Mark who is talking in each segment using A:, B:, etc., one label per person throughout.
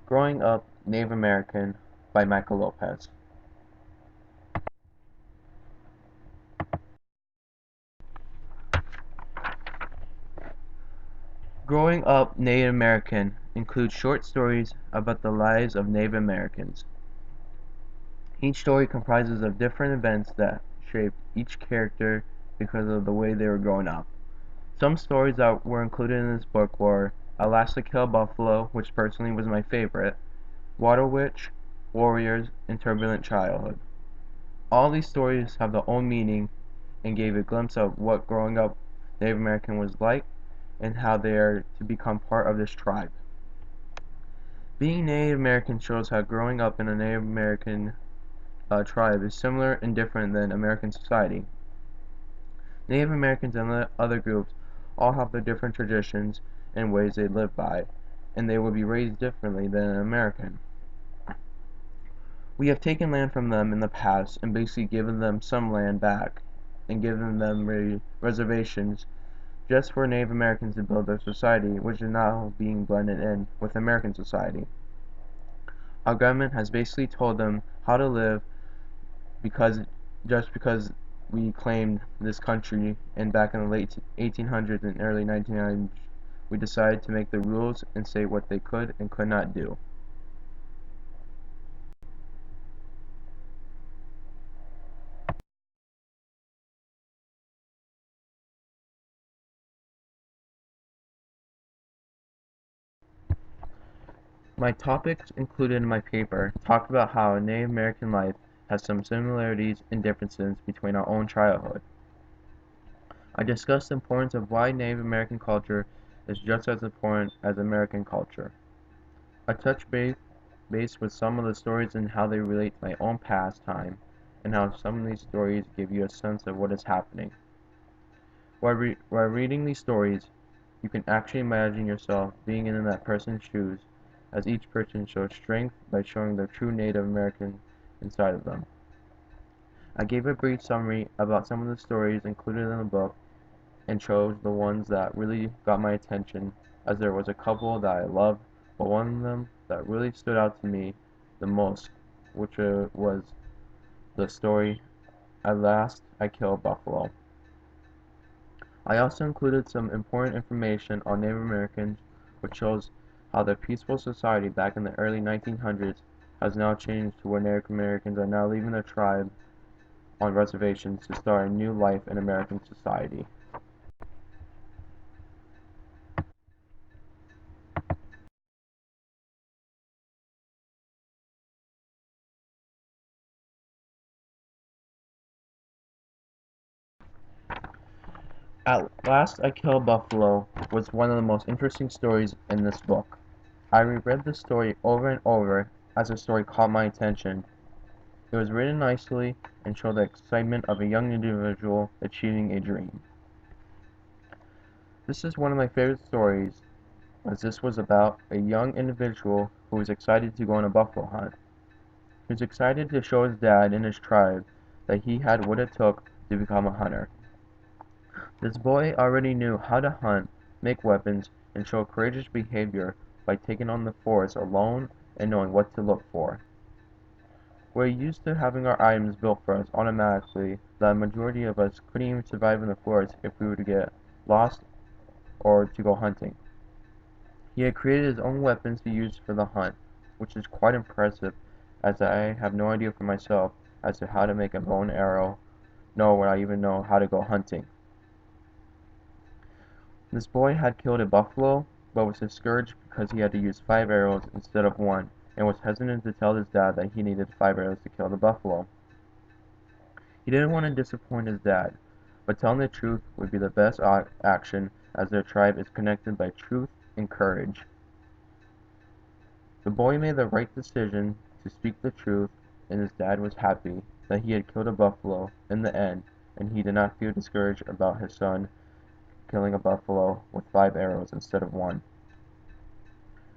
A: Growing Up Native American by Michael Lopez. Growing Up Native American includes short stories about the lives of Native Americans. Each story comprises of different events that shaped each character because of the way they were growing up. Some stories that were included in this book were Alaska Kill Buffalo, which personally was my favorite, Water Witch, Warriors, and Turbulent Childhood. All these stories have their own meaning and gave a glimpse of what growing up Native American was like and how they are to become part of this tribe. Being Native American shows how growing up in a Native American tribe is similar and different than American society. Native Americans and other groups all have their different traditions and ways they live by, and they will be raised differently than an American. We have taken land from them in the past and basically given them some land back and given them reservations just for Native Americans to build their society, which is now being blended in with American society. Our government has basically told them how to live because just because we claimed this country and back in the late 1800s and early 1900s we decided to make the rules and say what they could and could not do. My topics included in my paper talk about how Native American life has some similarities and differences between our own childhood. I discussed the importance of why Native American culture is just as important as American culture. I touched base with some of the stories and how they relate to my own past time, and how some of these stories give you a sense of what is happening. While reading these stories, you can actually imagine yourself being in that person's shoes, as each person shows strength by showing their true Native American inside of them. I gave a brief summary about some of the stories included in the book and chose the ones that really got my attention, as there was a couple that I loved, but one of them that really stood out to me the most, which was the story At Last I Killed Buffalo. I also included some important information on Native Americans, which shows how their peaceful society back in the early 1900s has now changed to where Native Americans are now leaving their tribe on reservations to start a new life in American society. At Last I Killed Buffalo was one of the most interesting stories in this book. I reread the story over and over as the story caught my attention. It was written nicely and showed the excitement of a young individual achieving a dream. This is one of my favorite stories, as this was about a young individual who was excited to go on a buffalo hunt. He was excited to show his dad and his tribe that he had what it took to become a hunter. This boy already knew how to hunt, make weapons, and show courageous behavior by taking on the forest alone and knowing what to look for. We're used to having our items built for us automatically that a majority of us couldn't even survive in the forest if we were to get lost or to go hunting. He had created his own weapons to use for the hunt, which is quite impressive as I have no idea for myself as to how to make a bow and arrow, nor would I even know how to go hunting. This boy had killed a buffalo, but was discouraged because he had to use 5 arrows instead of 1, and was hesitant to tell his dad that he needed 5 arrows to kill the buffalo. He didn't want to disappoint his dad, but telling the truth would be the best action as their tribe is connected by truth and courage. The boy made the right decision to speak the truth, and his dad was happy that he had killed a buffalo in the end, and he did not feel discouraged about his son killing a buffalo with 5 arrows instead of 1.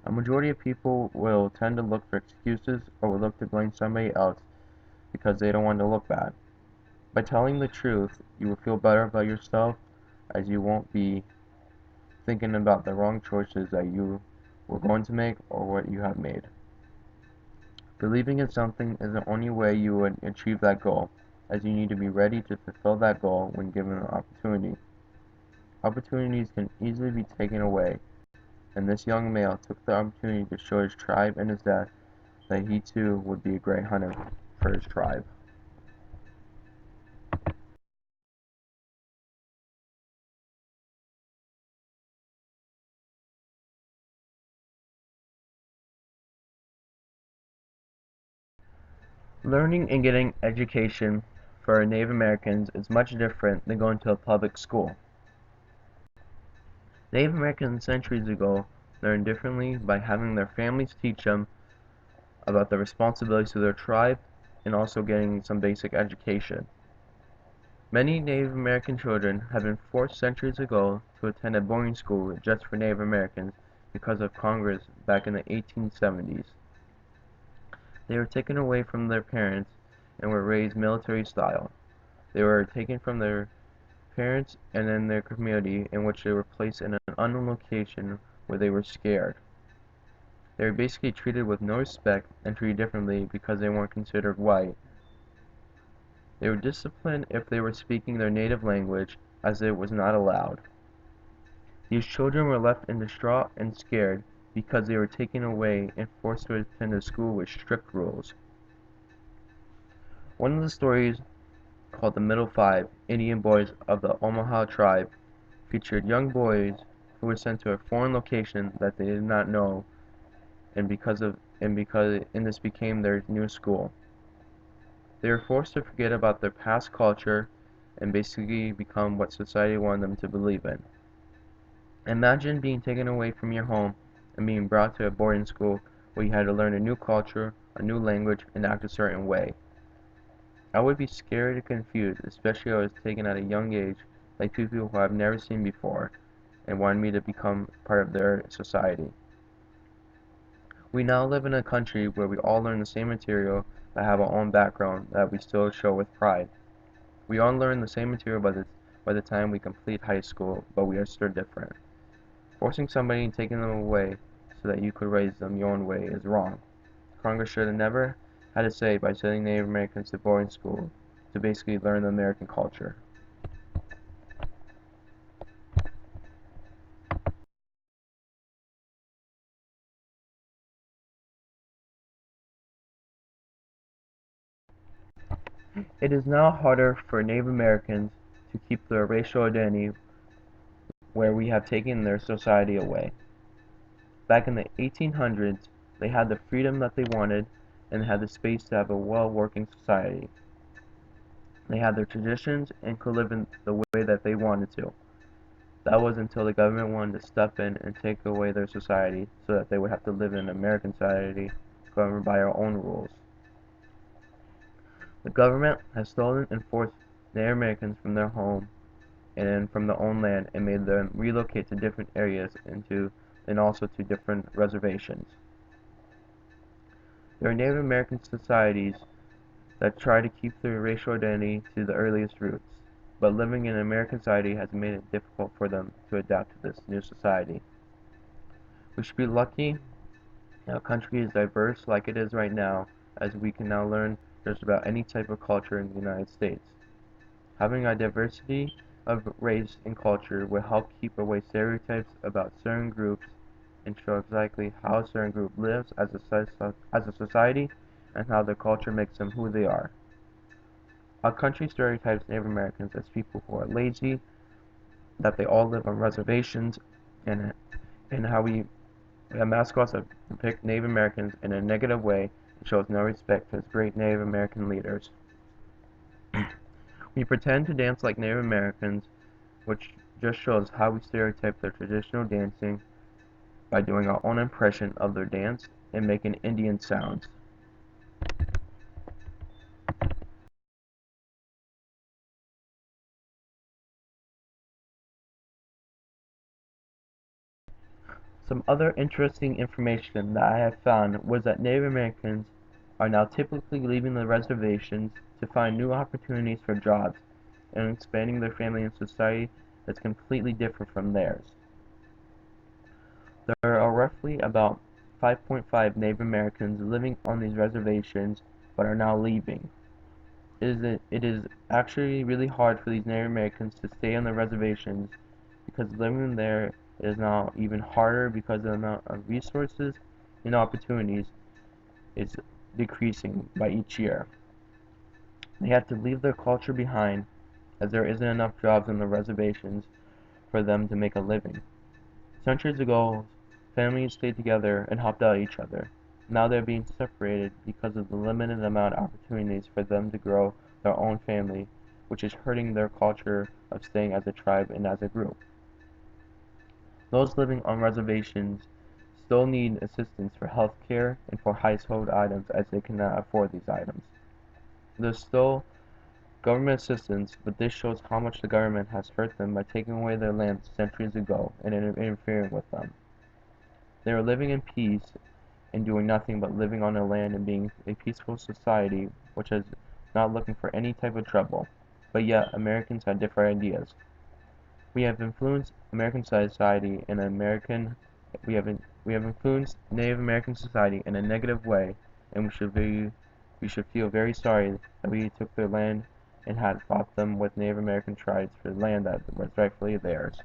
A: A majority of people will tend to look for excuses or will look to blame somebody else because they don't want to look bad. By telling the truth, you will feel better about yourself as you won't be thinking about the wrong choices that you were going to make or what you have made. Believing in something is the only way you would achieve that goal, as you need to be ready to fulfill that goal when given an opportunity. Opportunities can easily be taken away, and this young male took the opportunity to show his tribe and his dad that he too would be a great hunter for his tribe. Learning and getting education for Native Americans is much different than going to a public school. Native Americans centuries ago learned differently by having their families teach them about the responsibilities of their tribe and also getting some basic education. Many Native American children have been forced centuries ago to attend a boarding school just for Native Americans because of Congress back in the 1870s. They were taken away from their parents and were raised military style. They were taken from their parents and then their community, in which they were placed in an unknown location where they were scared. They were basically treated with no respect and treated differently because they weren't considered white. They were disciplined if they were speaking their native language, as it was not allowed. These children were left in distraught and scared because they were taken away and forced to attend a school with strict rules. One of the stories, called the Middle Five Indian Boys of the Omaha tribe, featured young boys who were sent to a foreign location that they did not know, and this became their new school. They were forced to forget about their past culture and basically become what society wanted them to believe in. Imagine being taken away from your home and being brought to a boarding school where you had to learn a new culture, a new language, and act a certain way. I would be scared and confused, especially if I was taken at a young age by people who I've never seen before and wanted me to become part of their society. We now live in a country where we all learn the same material but have our own background that we still show with pride. We all learn the same material by the time we complete high school, but we are still different. Forcing somebody and taking them away so that you could raise them your own way is wrong. Congress should have never had a say by sending Native Americans to boarding school to basically learn the American culture. It is now harder for Native Americans to keep their racial identity where we have taken their society away. Back in the 1800s, they had the freedom that they wanted and had the space to have a well-working society. They had their traditions and could live in the way that they wanted to. That was until the government wanted to step in and take away their society so that they would have to live in an American society governed by our own rules. The government has stolen and forced Native Americans from their home and from their own land and made them relocate to different areas and also to different reservations. There are Native American societies that try to keep their racial identity to the earliest roots, but living in an American society has made it difficult for them to adapt to this new society. We should be lucky that our country is diverse like it is right now, as we can now learn just about any type of culture in the United States. Having a diversity of race and culture will help keep away stereotypes about certain groups and show exactly how a certain group lives as a society and how their culture makes them who they are. Our country stereotypes Native Americans as people who are lazy, that they all live on reservations, and how we mascots have depict Native Americans in a negative way and shows no respect for great Native American leaders. We pretend to dance like Native Americans, which just shows how we stereotype their traditional dancing by doing our own impression of their dance and making Indian sounds. Some other interesting information that I have found was that Native Americans are now typically leaving the reservations to find new opportunities for jobs and expanding their family and society that's completely different from theirs. There are roughly about 5.5 Native Americans living on these reservations but are now leaving. It is actually really hard for these Native Americans to stay on the reservations because living there is now even harder because the amount of resources and opportunities is decreasing by each year. They have to leave their culture behind as there isn't enough jobs on the reservations for them to make a living. Centuries ago, families stayed together and helped out each other. Now they're being separated because of the limited amount of opportunities for them to grow their own family, which is hurting their culture of staying as a tribe and as a group. Those living on reservations still need assistance for health care and for household items as they cannot afford these items. There's still government assistance, but this shows how much the government has hurt them by taking away their land centuries ago and interfering with them. They are living in peace and doing nothing but living on their land and being a peaceful society which is not looking for any type of trouble. But yet, Americans have different ideas. We have influenced American society in American we have influenced Native American society in a negative way, and we should feel very sorry that we took their land and had fought them with Native American tribes for land that was rightfully theirs.